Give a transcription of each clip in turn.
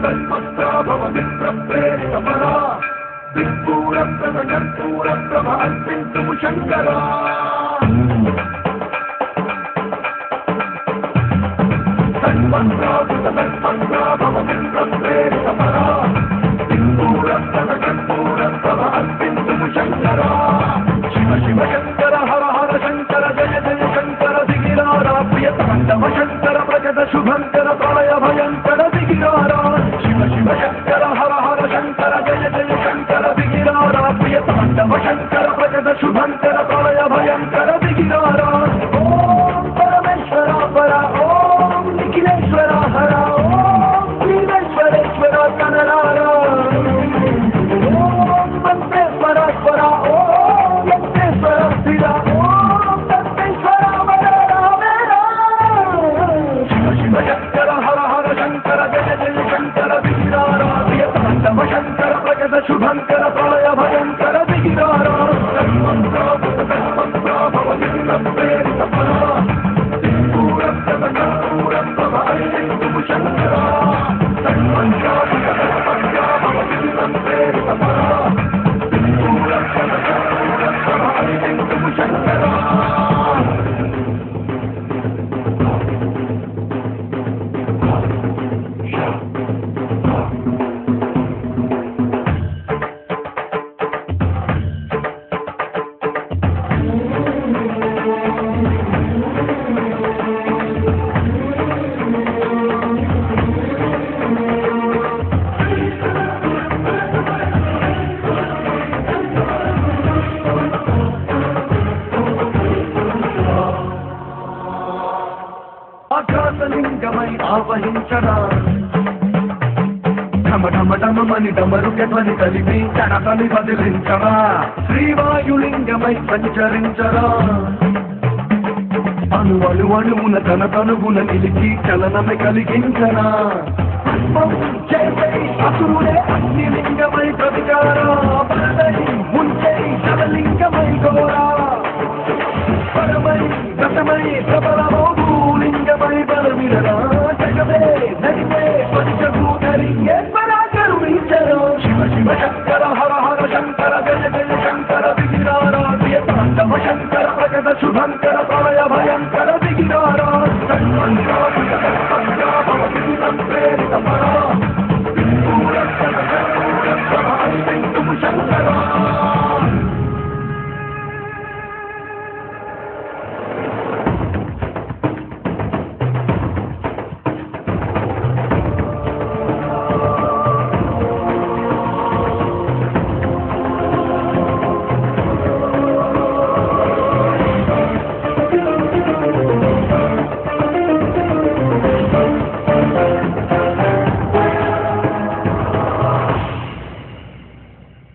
तन्मन्त्राभव विप्रप्रेरितपरा दिक्पूरप्रभा अर्पिन्तु शङ्करा तन्मन्त्राभव विप्रप्रेरितपरा दिक्पूरप्रभा अर्पिन्तु शङ्करा शिव शिव शङ्कर हर हर शङ्कर जय जय शङ्कर दिगिरारा प्रियताण्डव शङ्कर प्रजद शुभङ्कर प्रलय भयङ्कर दिगिरारा शिव शिव शङ्कर हर हर शङ्कर जय जय शङ्कर दिगिरारा प्रियताण्डव शङ्कर प्रजद शुभङ्कर प्रलय भयङ्कर दिगिरारा ॐ परमेश्वर परा ॐ निखिलेश्वर हर ॐ श्रीवेश्वरेश्वर कनरारा ॐ वन्दे परात्परा ॐ यज्ञेश्वर स्थिरा ॐ तत्तेश्वर वरदा मेरा शिव शिव शङ्कर हर हर शङ्कर जय जय शङ्कर दिगिरारा प्रियताण्डव शङ्कर प्रजद शुभङ्कर प्रलय भयङ्कर दिगिरारा तन्मन्त्राभव विप्रप्रेरितपरा दिक्पूरप्रभा अर्पिन्तु शङ्करा तन्मन्त्राभव विप्रप्रेरितपरा दिक्पूरप्रभा अर्पिन्तु शङ्करा ఆకాశలింగమై ఆవహించరా ఢమఢమఢమని డమరుకెధ్వని కలిపి కనకని వదిలించరా శ్రీవాయులింగమై సంచరించరా అణువున తన తనుగున నిలిచి చలనమే కలిగించరా అసురుడే అగ్నిలింగమై ప్రతికారా బలదై ముంచై శవలింగమై ఘోరా పరమై రసమై ప్రబలమోదు లింగమై బలమిరరా జగమే నడిమే పంచభూతలింగేశ్వరా కరుణించరా శివ శివ శంకర హర హర శంకర జయ జయ శంకర దిగిరారా ప్రియతాండవ శంకర ప్రజద శుభంకర ప్రళయ భయంకర దిగిరారా తన్మన్త్రాభవ విప్రేరితపరా దిక్పూరప్రభా अर्पिन्तु शङ्करा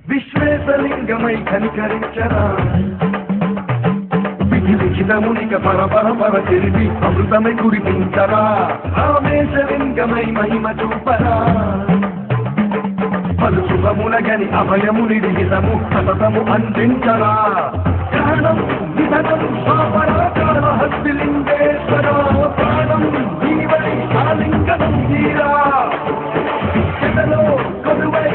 విశ్వేశలింగమై కనికరించరా విధి లిఖితమునిక పర తెలిపి అమృతమై కురిపించరా రామేశలింగమై మహిమ చూపరా పలు శుభములగని అభయముని విహితము సతతము అందించరా ప్రాణం విధనం స్వాపరాకార హస్తిలింగేశ్వరా ప్రాణం జీవై ఆలింగనం తీరా చెదలో కొలువై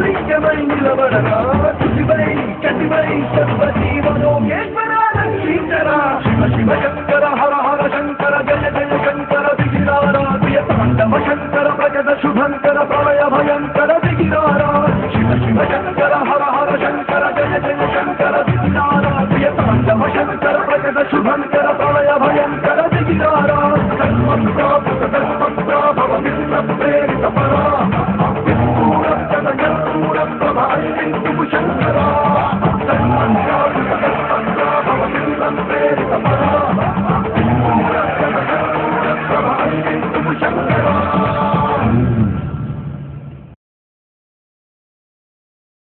లింగమై నిలబడరా శివై కటివై సర్వజీవలోకేశ్వరా రక్షించరా శివ శివ శంకర హర హర శంకర జయ జయ శంకర దిగిరారా ప్రియతాండవ శంకర ప్రజద శుభంకర ప్రళయ భయంకర దిగిరారా శివ శివ శంకర హర హర శంకర జయ జయ శంకర దిగిరారా ప్రియతాండవ శంకర ప్రజద శుభంకర